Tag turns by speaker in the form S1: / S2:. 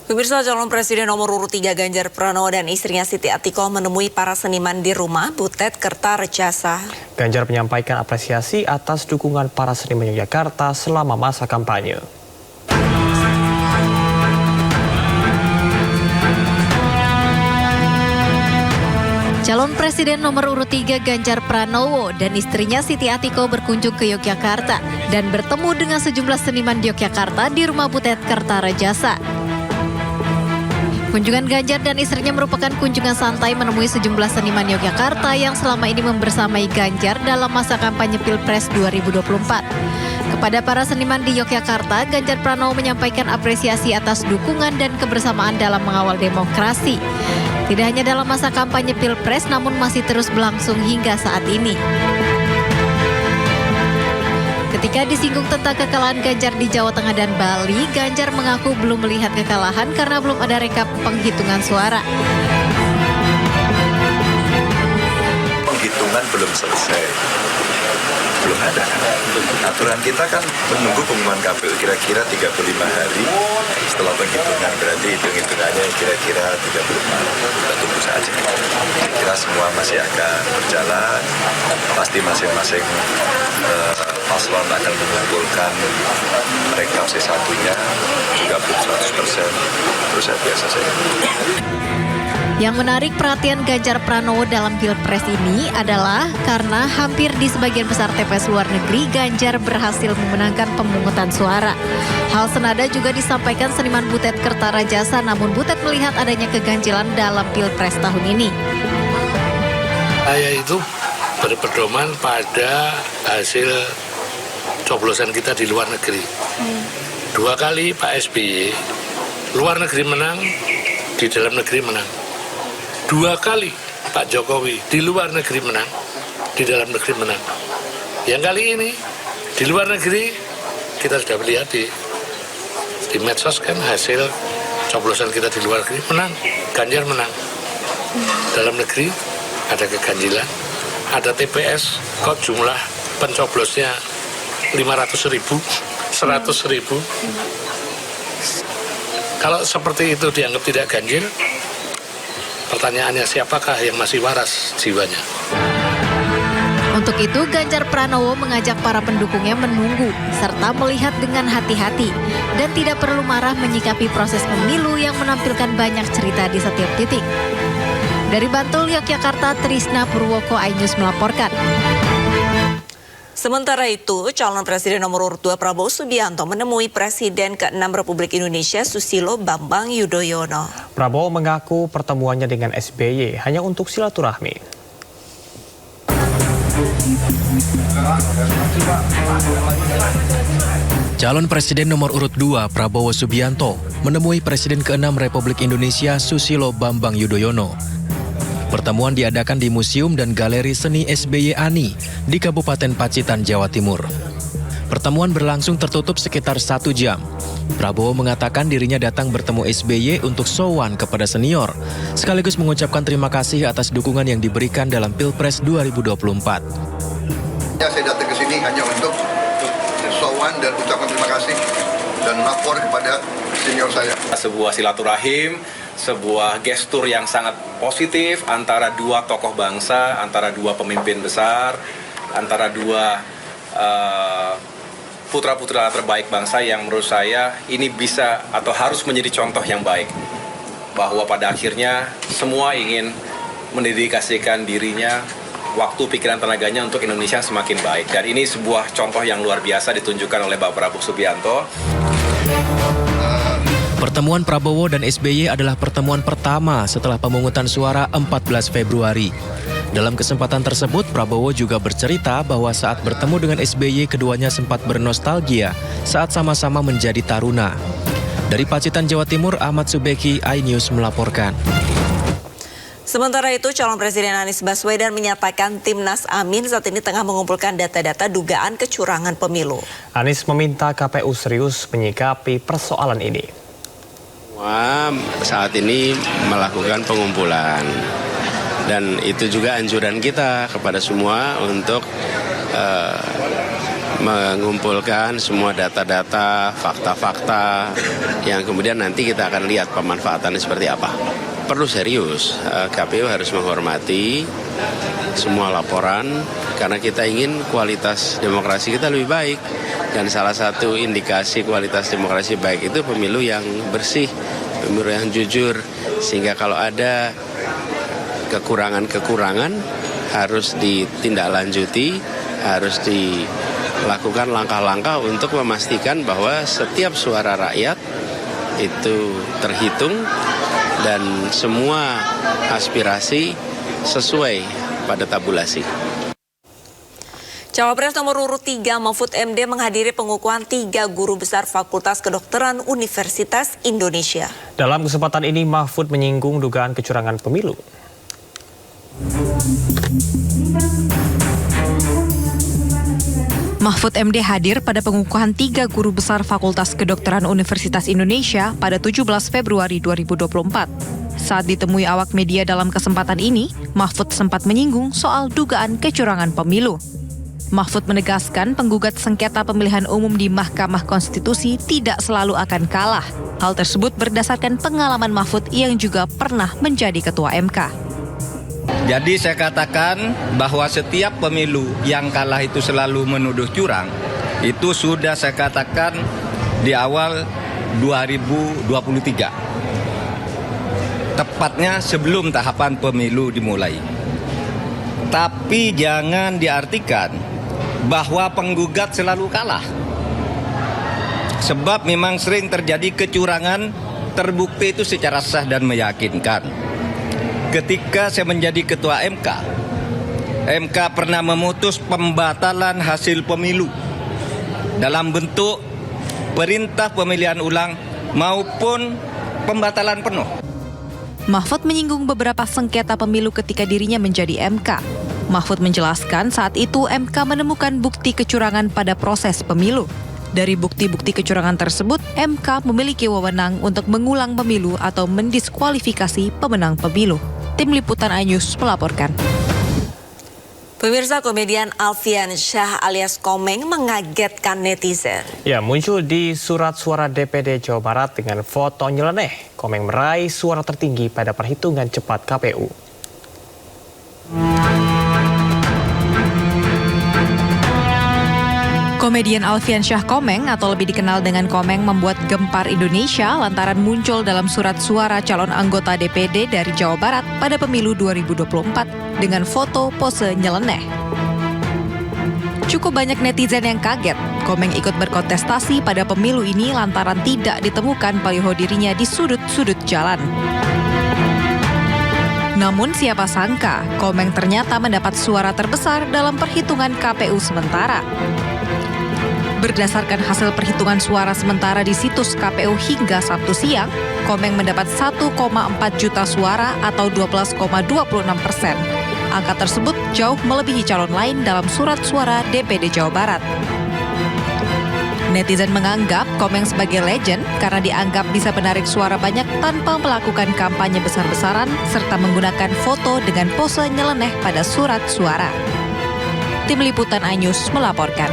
S1: Pemirsa, calon presiden nomor urut 3 Ganjar Pranowo dan istrinya Siti Atiko menemui para seniman di rumah Butet Kertarejasa.
S2: Ganjar menyampaikan apresiasi atas dukungan para seniman Yogyakarta selama masa kampanye.
S3: Calon Presiden nomor urut 3 Ganjar Pranowo dan istrinya Siti Atiko berkunjung ke Yogyakarta dan bertemu dengan sejumlah seniman di Yogyakarta di rumah Butet Kertarejasa. Kunjungan Ganjar dan istrinya merupakan kunjungan santai menemui sejumlah seniman Yogyakarta yang selama ini membersamai Ganjar dalam masa kampanye Pilpres 2024. Kepada para seniman di Yogyakarta, Ganjar Pranowo menyampaikan apresiasi atas dukungan dan kebersamaan dalam mengawal demokrasi. Tidak hanya dalam masa kampanye Pilpres, namun masih terus berlangsung hingga saat ini. Ketika disinggung tentang kekalahan Ganjar di Jawa Tengah dan Bali, Ganjar mengaku belum melihat kekalahan karena belum ada rekap penghitungan suara.
S4: Penghitungan belum selesai. Belum ada. Aturan kita kan menunggu pengumuman KPU kira-kira 35 hari setelah penghitungan, berarti hitung-hitungannya kira-kira 30 hari. Kita tunggu saja. Kira semua masih akan berjalan, pasti masing-masing paslon akan mengumpulkan rekap C1-nya juga belum 100%, terus biasa saja.
S3: Yang menarik perhatian Ganjar Pranowo dalam Pilpres ini adalah karena hampir di sebagian besar TPS luar negeri, Ganjar berhasil memenangkan pemungutan suara. Hal senada juga disampaikan seniman Butet Kertarejasa, namun Butet melihat adanya keganjilan dalam Pilpres tahun ini.
S5: Saya itu berpedoman pada hasil coblosan kita di luar negeri. 2 kali Pak SBY, luar negeri menang, di dalam negeri menang. 2 kali Pak Jokowi di luar negeri menang, di dalam negeri menang. Yang kali ini di luar negeri kita sudah melihat di medsos kan hasil coblosan kita di luar negeri menang, Ganjar menang. Dalam negeri ada keganjilan, ada TPS kok jumlah pencoblosnya 500.000, 100.000. Kalau seperti itu dianggap tidak ganjil, pertanyaannya siapakah yang masih waras jiwanya?
S3: Untuk itu, Ganjar Pranowo mengajak para pendukungnya menunggu serta melihat dengan hati-hati dan tidak perlu marah menyikapi proses pemilu yang menampilkan banyak cerita di setiap titik. Dari Bantul, Yogyakarta, Trisna Purwoko, iNews melaporkan.
S1: Sementara itu, calon presiden nomor urut 2 Prabowo Subianto menemui Presiden ke-6 Republik Indonesia Susilo Bambang Yudhoyono.
S2: Prabowo mengaku pertemuannya dengan SBY hanya untuk silaturahmi.
S6: Calon Presiden nomor urut 2 Prabowo Subianto menemui Presiden ke-6 Republik Indonesia Susilo Bambang Yudhoyono. Pertemuan diadakan di Museum dan Galeri Seni SBY Ani di Kabupaten Pacitan, Jawa Timur. Pertemuan berlangsung tertutup sekitar 1 jam. Prabowo mengatakan dirinya datang bertemu SBY untuk sowan kepada senior, sekaligus mengucapkan terima kasih atas dukungan yang diberikan dalam Pilpres 2024.
S7: Saya datang ke sini hanya untuk sowan dan ucapkan terima kasih dan lapor kepada senior saya.
S8: Sebuah silaturahim, sebuah gestur yang sangat positif antara 2 tokoh bangsa, antara 2 pemimpin besar, antara 2 putra-putra terbaik bangsa yang menurut saya ini bisa atau harus menjadi contoh yang baik. Bahwa pada akhirnya semua ingin mendedikasikan dirinya, waktu, pikiran, tenaganya untuk Indonesia yang semakin baik. Dan ini sebuah contoh yang luar biasa ditunjukkan oleh Bapak Prabowo Subianto.
S6: Pertemuan Prabowo dan SBY adalah pertemuan pertama setelah pemungutan suara 14 Februari. Dalam kesempatan tersebut, Prabowo juga bercerita bahwa saat bertemu dengan SBY, keduanya sempat bernostalgia saat sama-sama menjadi taruna. Dari Pacitan, Jawa Timur, Ahmad Subeki, iNews melaporkan.
S1: Sementara itu, calon Presiden Anies Baswedan menyatakan Timnas Amin saat ini tengah mengumpulkan data-data dugaan kecurangan pemilu.
S2: Anies meminta KPU serius menyikapi persoalan ini.
S9: Saat ini melakukan pengumpulan dan itu juga anjuran kita kepada semua untuk mengumpulkan semua data-data, fakta-fakta yang kemudian nanti kita akan lihat pemanfaatannya seperti apa. Perlu serius, KPU harus menghormati semua laporan karena kita ingin kualitas demokrasi kita lebih baik. Dan salah satu indikasi kualitas demokrasi baik itu pemilu yang bersih, pemilu yang jujur. Sehingga kalau ada kekurangan-kekurangan harus ditindaklanjuti, harus dilakukan langkah-langkah untuk memastikan bahwa setiap suara rakyat itu terhitung dan semua aspirasi sesuai pada tabulasi.
S1: Cawapres nomor urut 3 Mahfud MD menghadiri pengukuhan 3 guru besar Fakultas Kedokteran Universitas Indonesia.
S2: Dalam kesempatan ini Mahfud menyinggung dugaan kecurangan pemilu.
S10: Mahfud MD hadir pada pengukuhan 3 guru besar Fakultas Kedokteran Universitas Indonesia pada 17 Februari 2024. Saat ditemui awak media dalam kesempatan ini, Mahfud sempat menyinggung soal dugaan kecurangan pemilu. Mahfud menegaskan penggugat sengketa pemilihan umum di Mahkamah Konstitusi tidak selalu akan kalah. Hal tersebut berdasarkan pengalaman Mahfud yang juga pernah menjadi ketua MK.
S11: Jadi saya katakan bahwa setiap pemilu yang kalah itu selalu menuduh curang, itu sudah saya katakan di awal 2023. Tepatnya sebelum tahapan pemilu dimulai. Tapi jangan diartikan bahwa penggugat selalu kalah. Sebab memang sering terjadi kecurangan terbukti itu secara sah dan meyakinkan. Ketika saya menjadi ketua MK pernah memutus pembatalan hasil pemilu dalam bentuk perintah pemilihan ulang maupun pembatalan penuh.
S10: Mahfud menyinggung beberapa sengketa pemilu ketika dirinya menjadi MK. Mahfud menjelaskan saat itu MK menemukan bukti kecurangan pada proses pemilu. Dari bukti-bukti kecurangan tersebut, MK memiliki wewenang untuk mengulang pemilu atau mendiskualifikasi pemenang pemilu. Tim Liputan iNews melaporkan.
S1: Pemirsa, komedian Alfian Syah alias Komeng mengagetkan netizen.
S2: Ya, muncul di surat suara DPD Jawa Barat dengan foto nyeleneh. Komeng meraih suara tertinggi pada perhitungan cepat KPU.
S10: Komedian Alfian Syah Komeng atau lebih dikenal dengan Komeng membuat gempar Indonesia lantaran muncul dalam surat suara calon anggota DPD dari Jawa Barat pada pemilu 2024 dengan foto pose nyeleneh. Cukup banyak netizen yang kaget. Komeng ikut berkontestasi pada pemilu ini lantaran tidak ditemukan baliho dirinya di sudut-sudut jalan. Namun siapa sangka Komeng ternyata mendapat suara terbesar dalam perhitungan KPU sementara. Berdasarkan hasil perhitungan suara sementara di situs KPU hingga Sabtu siang, Komeng mendapat 1,4 juta suara atau 12,26%. Angka tersebut jauh melebihi calon lain dalam surat suara DPD Jawa Barat. Netizen menganggap Komeng sebagai legend karena dianggap bisa menarik suara banyak tanpa melakukan kampanye besar-besaran serta menggunakan foto dengan pose nyeleneh pada surat suara. Tim Liputan iNews melaporkan.